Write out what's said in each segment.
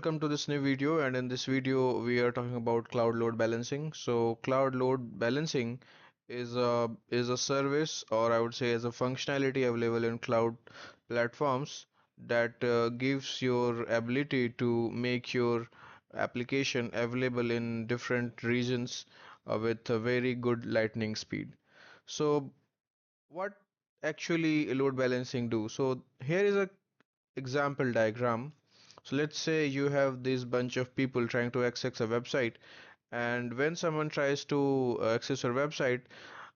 welcome to this new video, and in this video we are talking about cloud load balancing. So cloud load balancing is a service, or I would say is a functionality available in cloud platforms that gives your ability to make your application available in different regions with a very good lightning speed. So what actually load balancing do? So here is a example diagram. So let's say you have this bunch of people trying to access a website, and when someone tries to access your website,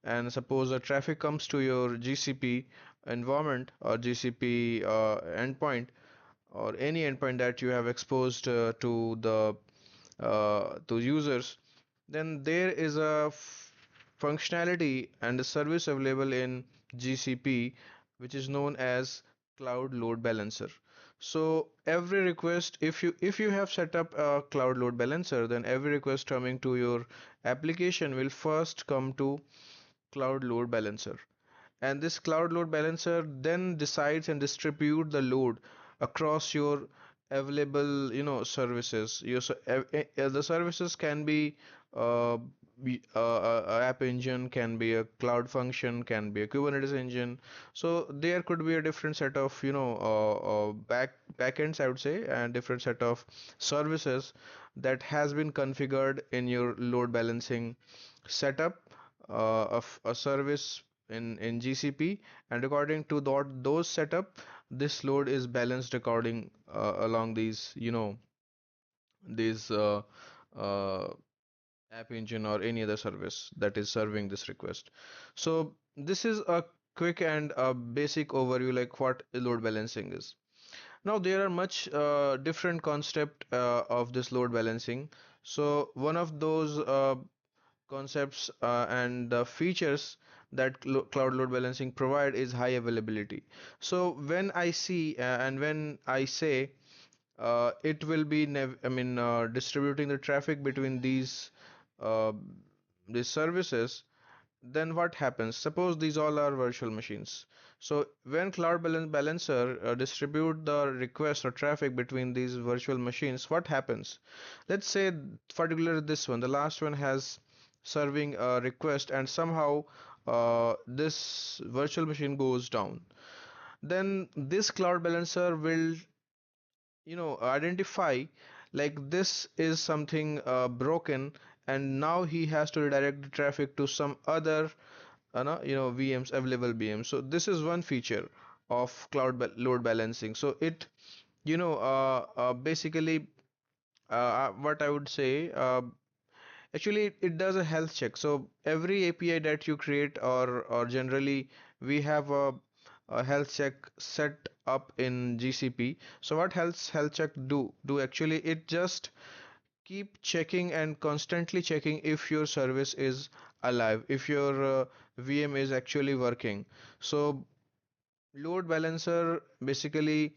and suppose a traffic comes to your GCP environment or GCP endpoint or any endpoint that you have exposed to the to users, then there is a functionality and a service available in GCP which is known as Cloud Load Balancer. So every request, if you have set up a Cloud Load Balancer, then every request coming to your application will first come to Cloud Load Balancer, and this cloud load balancer then decides and distribute the load across your available services. The services can be app engine, can be a cloud function, can be a Kubernetes engine. So there could be a different set of backends, I would say, and different set of services that has been configured in your load balancing setup of a service in GCP, and according to those setup, this load is balanced according along these uh, app engine or any other service that is serving this request. So this is a quick and a basic overview like what load balancing is. Now there are much different concept of this load balancing. So one of those concepts and the features that cloud load balancing provide is high availability. So when I see and when I say it will be distributing the traffic between uh, these services, then what happens? Suppose these all are virtual machines. So when Cloud Balancer distribute the request or traffic between these virtual machines, what happens? Let's say particularly this one, the last one has serving a request, and somehow this virtual machine goes down. Then this Cloud Balancer will identify like this is something broken, and now he has to redirect the traffic to some other VMs, available VMs. So this is one feature of load balancing. So it basically what I would say, actually it does a health check. So every API that you create, or generally we have a health check set up in GCP. So what health check do actually, it just keep checking and constantly checking if your service is alive, if your VM is actually working. So load balancer basically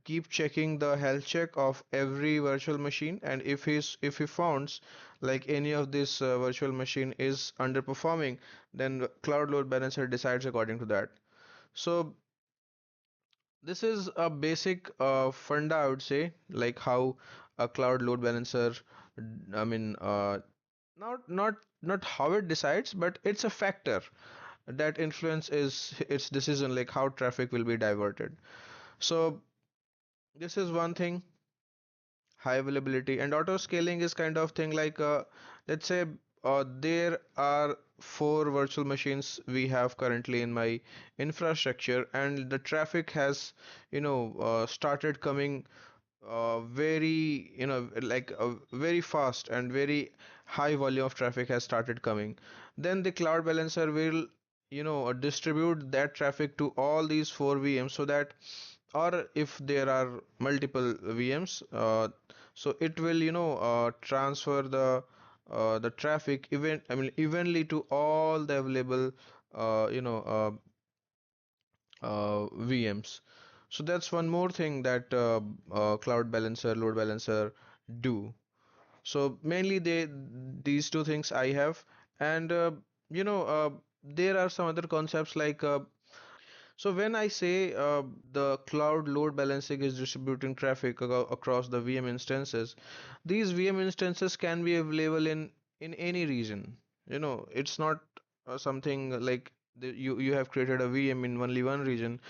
keep checking the health check of every virtual machine, and if he founds like any of this virtual machine is underperforming, then cloud load balancer decides according to that. So this is a basic funda, I would say, like how a cloud load balancer, I mean, not how it decides, but it's a factor that influences its decision, like how traffic will be diverted. So this is one thing, high availability. And auto scaling is kind of thing like let's say there are four virtual machines we have currently in my infrastructure, and the traffic has started coming very like very fast, and very high volume of traffic has started coming. Then the cloud balancer will distribute that traffic to all these four VMs, so that, or if there are multiple VMs, so it will transfer the traffic evenly to all the available VMs. So that's one more thing that cloud balancer, load balancer do. So mainly these two things I have. And you know uh, there are some other concepts like So when I say the cloud load balancing is distributing traffic across the VM instances, these VM instances can be available in any region. You know, it's not something like you have created a VM in only one region.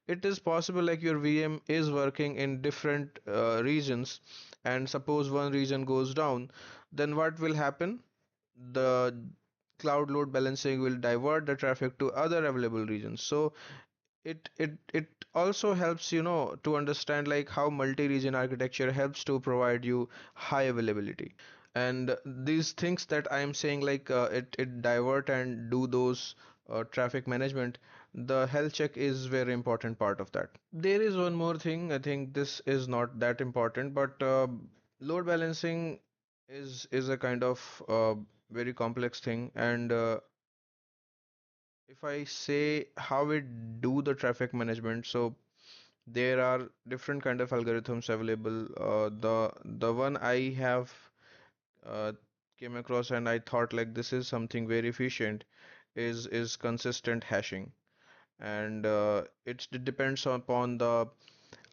It is possible like your VM is working in different regions, and suppose one region goes down, then what will happen? The cloud load balancing will divert the traffic to other available regions. So it also helps, you know, to understand like how multi-region architecture helps to provide you high availability. And these things that I am saying, like it divert and do those traffic management, the health check is very important part of that. There is one more thing. I think this is not that important, but load balancing is a kind of very complex thing. And if I say how we do the traffic management, so there are different kind of algorithms available. The one I have uh, came across and I thought like this is something very efficient is consistent hashing, and it depends upon the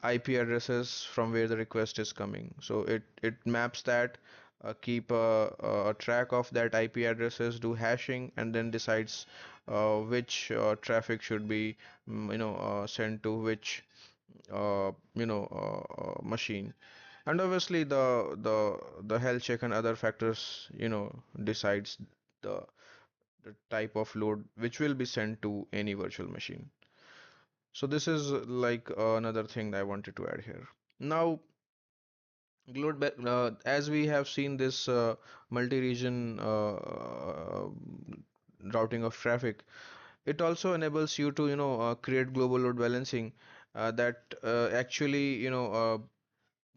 IP addresses from where the request is coming. So it maps that, keep a track of that IP addresses, do hashing, and then decides which traffic should be sent to which machine. And obviously the health check and other factors, decides the the type of load which will be sent to any virtual machine. So this is like another thing that I wanted to add here. Now, as we have seen this multi-region routing of traffic, it also enables you to, create global load balancing that actually,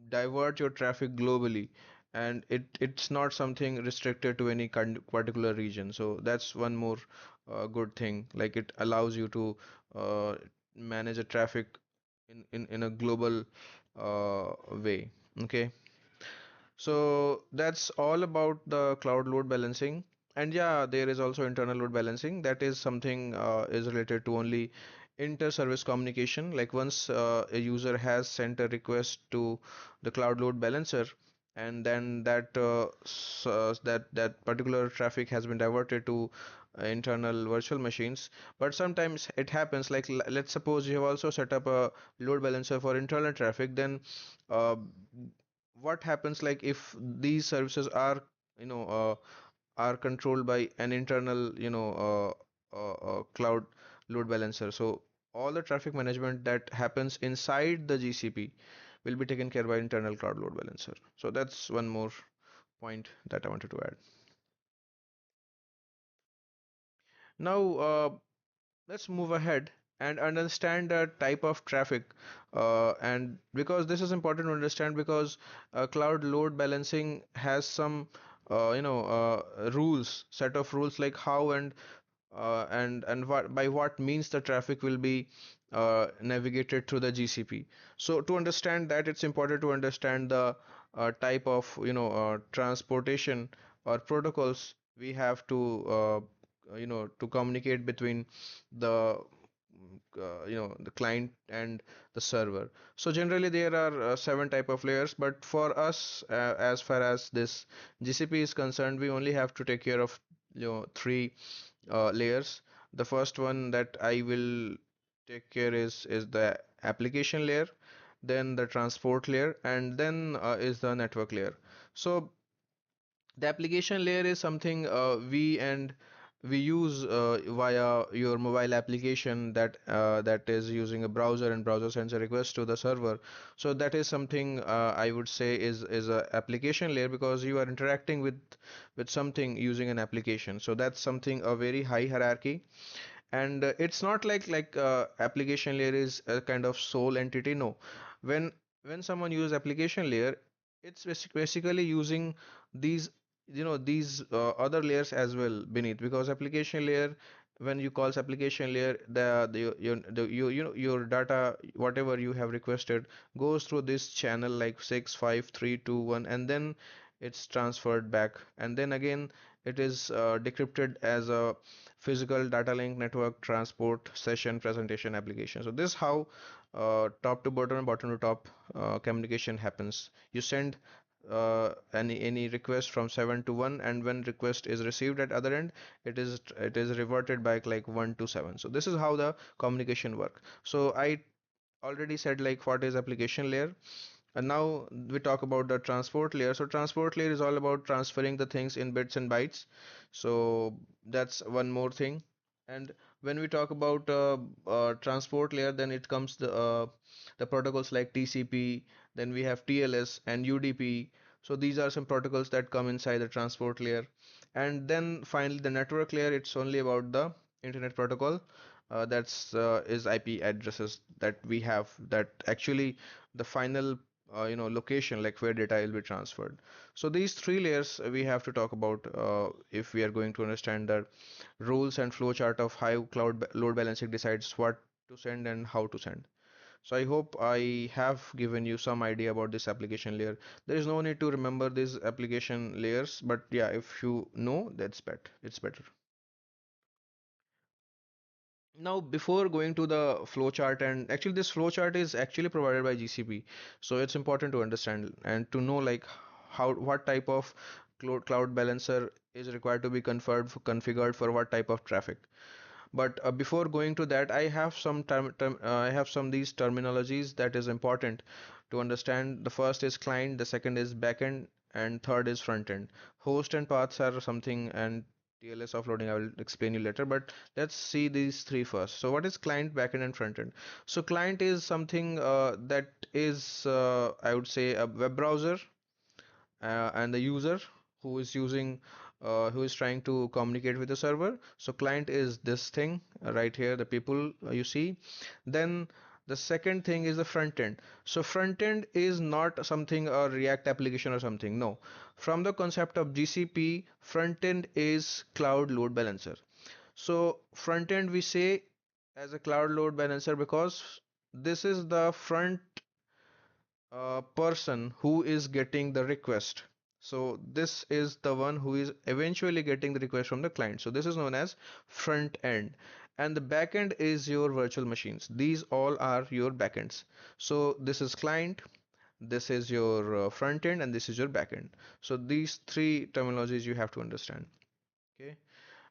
divert your traffic globally, and it's not something restricted to any particular region. So that's one more good thing. Like it allows you to uh, manage a traffic in a global way. Okay. So that's all about the cloud load balancing. And yeah, there is also internal load balancing. That is something is related to only inter-service communication. Like once a user has sent a request to the cloud load balancer, and then that particular traffic has been diverted to internal virtual machines. But sometimes it happens like let's suppose you have also set up a load balancer for internal traffic, then uh, what happens like if these services are you know uh, are controlled by an internal cloud load balancer. So all the traffic management that happens inside the GCP will be taken care by internal cloud load balancer. So that's one more point that I wanted to add. Now let's move ahead and understand the type of traffic, and because this is important to understand, because cloud load balancing has some rules, set of rules, like how and what by what means the traffic will be navigated through the GCP. So to understand that, it's important to understand the type of transportation or protocols we have to to communicate between the the client and the server. So generally there are seven type of layers, but for us, as far as this GCP is concerned, we only have to take care of three layers. The first one that I will take care is the application layer, then the transport layer, and then is the network layer. So the application layer is something we use via your mobile application that is using a browser, and browser sends a request to the server. So that is something I would say is a application layer, because you are interacting with something using an application. So that's something a very high hierarchy. And it's not like application layer is a kind of sole entity. No, when when someone uses application layer, it's basically using these these other layers as well beneath, because application layer, when you calls application layer, your data, whatever you have requested, goes through this channel like 6 5 3 2 1, and then it's transferred back, and then again it is decrypted as a physical data link, network, transport, session, presentation, application. So this is how top to bottom and bottom to top communication happens. You send any request from 7 to 1, and when request is received at other end, it is reverted back like 1 to 7. So this is how the communication work. So I already said like what is application layer, and now we talk about the transport layer. So transport layer is all about transferring the things in bits and bytes. So that's one more thing. And when we talk about transport layer, then it comes the protocols like TCP, then we have TLS and UDP. So these are some protocols that come inside the transport layer. And then finally the network layer, it's only about the internet protocol. That's is IP addresses that we have, that actually the final location, like where data will be transferred. So these three layers we have to talk about if we are going to understand the rules and flowchart of how load balancing decides what to send and how to send. So I hope I have given you some idea about this application layer. There is no need to remember these application layers, but yeah, if you know, that's better. It's better. Now, before going to the flowchart, and actually this flowchart is actually provided by GCP, so it's important to understand and to know like how what type of cloud balancer is required to be configured for what type of traffic. But before going to that, I have I have some these terminologies that is important to understand. The first is client, the second is backend, and third is front end. Host and paths are something, and TLS offloading I will explain you later. But let's see these three first. So what is client, backend, and front end? So client is something that is I would say a web browser, and the user who is using who is trying to communicate with the server. So client is this thing right here, the people you see. Then the second thing is the front end. So front end is not something a React application or something. No, from the concept of GCP, front end is cloud load balancer. So front end we say as a cloud load balancer because this is the front person who is getting the request. So this is the one who is eventually getting the request from the client. So this is known as front end. And the back end is your virtual machines. These all are your backends. So this is client, this is your front end, and this is your back end. So these three terminologies you have to understand. Okay.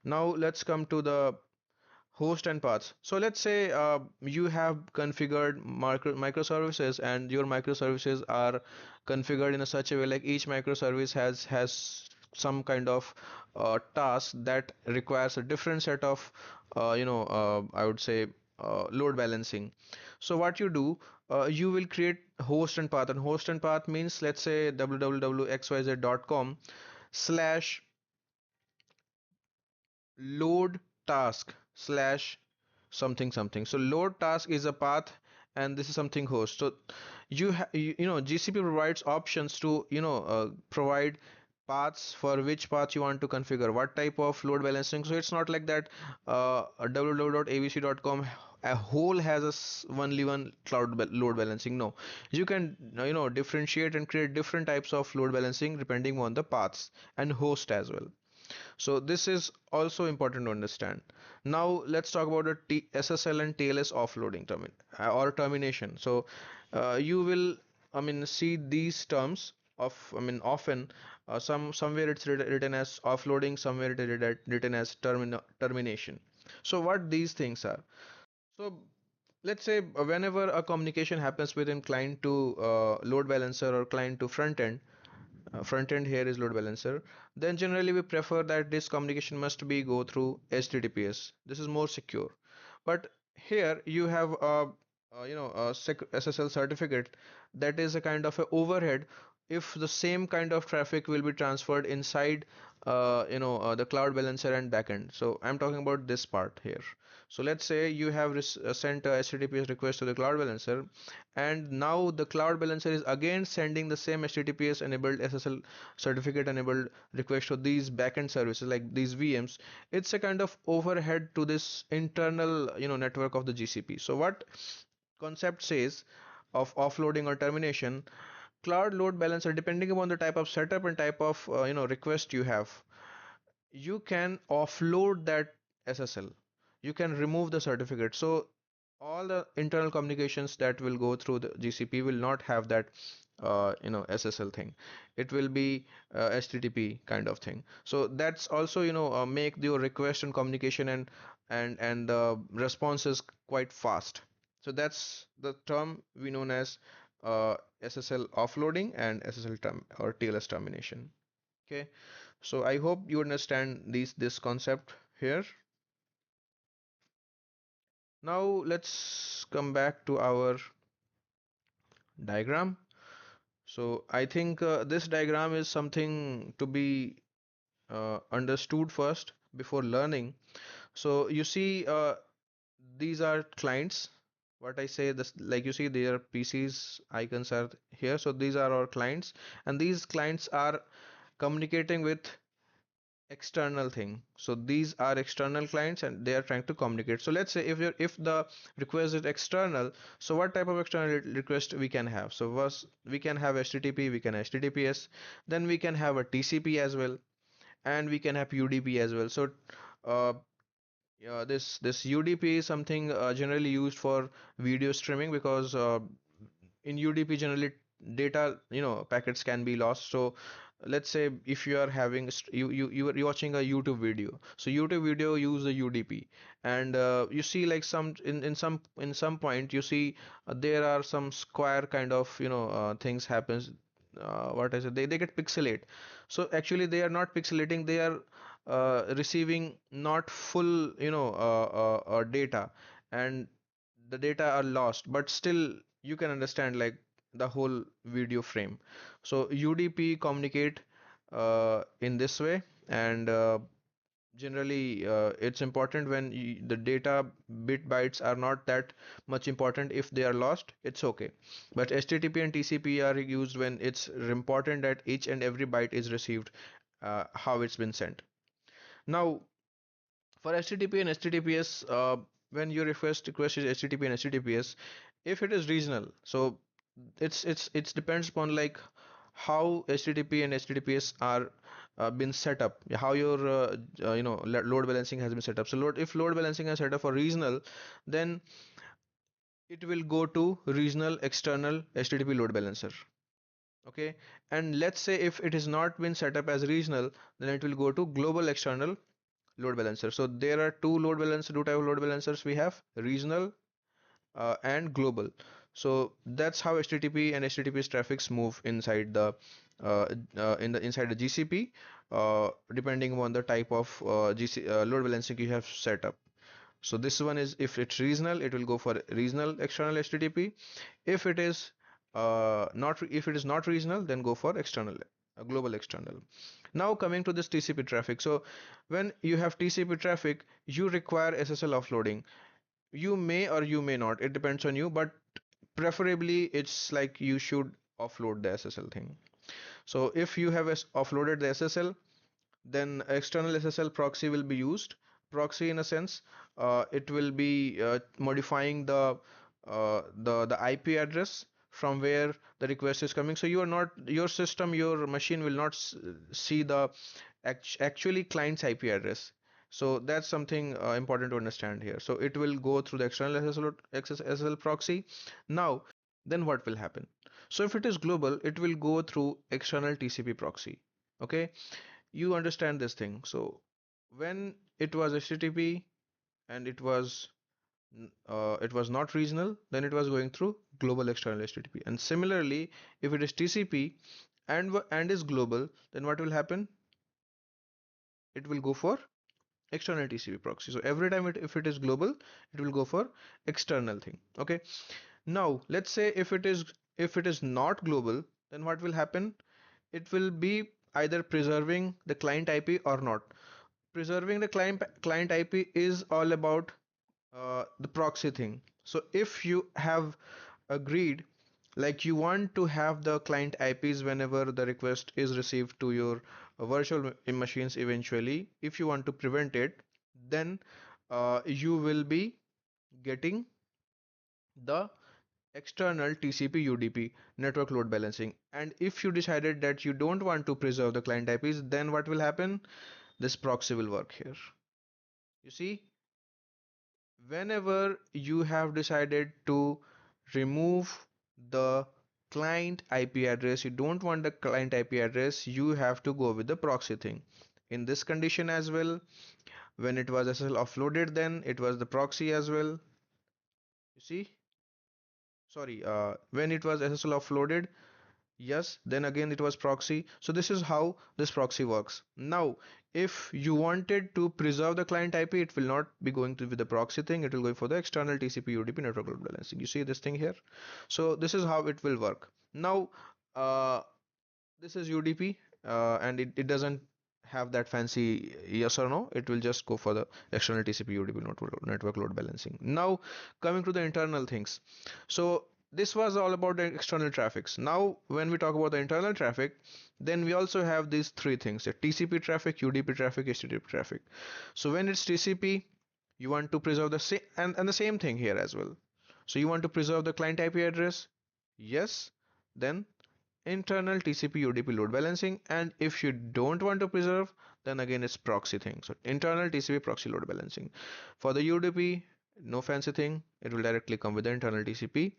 Now let's come to the host and paths. So let's say you have configured microservices, and your microservices are configured in a such a way like each microservice has some kind of task that requires a different set of I would say load balancing. So what you do, you will create host and path, and host and path means let's say www.xyz.com slash load task slash something something. So load task is a path, and this is something host. So GCP provides options to provide paths for which path you want to configure, what type of load balancing. So it's not like that www.abc.com a whole has only one load balancing. No, you can differentiate and create different types of load balancing depending on the paths and host as well. So this is also important to understand. Now let's talk about the SSL and TLS offloading or termination. So you will, I mean, see these terms of, I mean, often somewhere it's written as offloading, somewhere it is written as termination. So what these things are? So let's say whenever a communication happens within client to load balancer or client to front end, front end here is load balancer, then generally we prefer that this communication must be go through HTTPS. This is more secure. But here you have a SSL certificate, that is a kind of a overhead if the same kind of traffic will be transferred inside the cloud balancer and backend. So I'm talking about this part here. So let's say you have sent a HTTPS request to the cloud balancer, and now the cloud balancer is again sending the same HTTPS enabled SSL certificate enabled request to these backend services like these VMs. It's a kind of overhead to this internal network of the GCP. So what concept says of offloading or termination, cloud load balancer, depending upon the type of setup and type of request you have, you can offload that SSL. You can remove the certificate. So all the internal communications that will go through the GCP will not have that SSL thing. It will be HTTP kind of thing. So that's also make your request and communication and responses quite fast. So that's the term we known as SSL offloading and SSL term or TLS termination. Okay. So I hope you understand this concept here. Now let's come back to our diagram. So I think this diagram is something to be understood first before learning. So you see, these are clients. What I say, this like you see, their PCs icons are here. So these are our clients, and these clients are communicating with external thing. So these are external clients and they are trying to communicate. So let's say if the request is external, so what type of external request we can have? So first we can have HTTP, we can HTTPS, then we can have a TCP as well, and we can have UDP as well. So uh, yeah, this UDP is something generally used for video streaming because in UDP generally data packets can be lost. So let's say if you are having you're watching a YouTube video, so YouTube video use the UDP, and you see like some in some point you see there are some square kind of things happens. What is it, they get pixelate. So actually they are not pixelating, they are receiving not full data, and the data are lost, but still you can understand like the whole video frame. So UDP communicate in this way, and generally it's important when the data bit bytes are not that much important. If they are lost, it's okay, but HTTP and TCP are used when it's important that each and every byte is received, how it's been sent. Now for HTTP and HTTPS, when your request is HTTP and HTTPS, if it is regional, so it's depends upon like how HTTP and HTTPS are been set up, how your load balancing has been set up. So if load balancing is set up for regional, then it will go to regional external HTTP load balancer. Okay, and let's say if it is not been set up as regional, then it will go to global external load balancer. So there are two type of load balancers we have: regional and global. So that's how HTTP and HTTPS traffics move inside the inside the GCP, depending on the type of load balancing you have set up. So this one is, if it's regional, it will go for regional external HTTP. If it is not if it is not regional, then go for external global external. Now coming to this TCP traffic. So when you have TCP traffic, you require SSL offloading. You may or you may not, it depends on you, but preferably it's like you should offload the SSL thing. So if you have offloaded the SSL, then external SSL proxy will be used. Proxy, in a sense, it will be modifying the IP address from where the request is coming. So you are not, your system, your machine will not see the actually client's IP address. So that's something important to understand here. So it will go through the external SSL proxy. Now, then what will happen? So if it is global, it will go through external TCP proxy. Okay, you understand this thing. So when it was HTTP and it was not regional, then it was going through global external HTTP. And similarly, if it is TCP and is global, then what will happen? It will go for external TCP proxy. So every time if it is global, it will go for external thing. Okay. Now let's say if it is not global, then what will happen? It will be either preserving the client IP or not. Preserving the client IP is all about the proxy thing. So if you have agreed, like you want to have the client IPs whenever the request is received to your virtual machines eventually, if you want to prevent it, then you will be getting the external TCP UDP network load balancing. And if you decided that you don't want to preserve the client IPs, then what will happen? This proxy will work here. You see, whenever you have decided to remove the client IP address, you don't want the client IP address, you have to go with the proxy thing. In this condition as well, when it was SSL offloaded, then it was the proxy as well. You see, sorry, when it was SSL offloaded, yes, then again it was proxy. So this is how this proxy works. Now, if you wanted to preserve the client IP, it will not be going to with the proxy thing. It will go for the external TCP UDP network load balancing. You see this thing here? So this is how it will work. Now, uh, this is UDP, and it doesn't have that fancy yes or no. It will just go for the external TCP UDP network load balancing. Now, coming to the internal things. So this was all about the external traffics. Now, when we talk about the internal traffic, then we also have these three things: the TCP traffic, UDP traffic, HTTP traffic. So when it's TCP, you want to preserve the same, and the same thing here as well. So you want to preserve the client IP address? Yes. Then internal TCP UDP load balancing, and if you don't want to preserve, then again it's proxy thing. So internal TCP proxy load balancing. For the UDP, no fancy thing, it will directly come with the internal TCP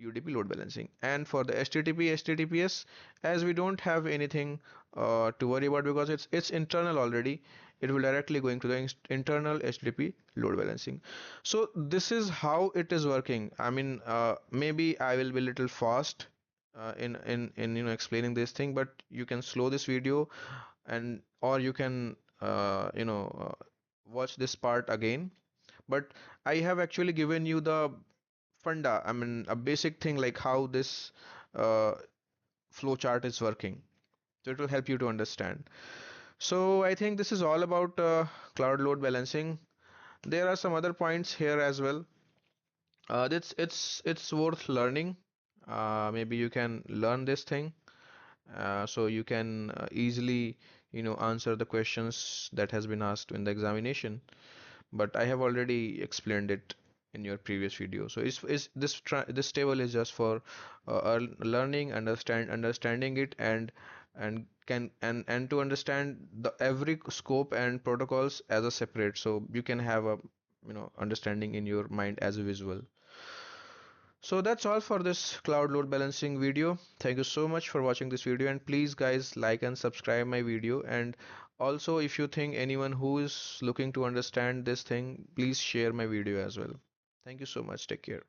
UDP load balancing. And for the HTTP HTTPS, as we don't have anything to worry about because it's internal already, it will directly going to the internal HTTP load balancing. So this is how it is working. I mean, maybe I will be a little fast in explaining this thing, but you can slow this video, and or you can watch this part again. But I have actually given you the funda, I mean a basic thing like how this uh, flow chart is working. So it will help you to understand. So I think this is all about cloud load balancing. There are some other points here as well. It's worth learning. Maybe you can learn this thing, so you can easily answer the questions that has been asked in the examination. But I have already explained it in your previous video. So is this table is just for learning, understanding it, and to understand the every scope and protocols as a separate, so you can have a understanding in your mind as a visual. So that's all for this cloud load balancing video. Thank you so much for watching this video, and please guys like and subscribe my video. And also, if you think anyone who is looking to understand this thing, please share my video as well. Thank you so much. Take care.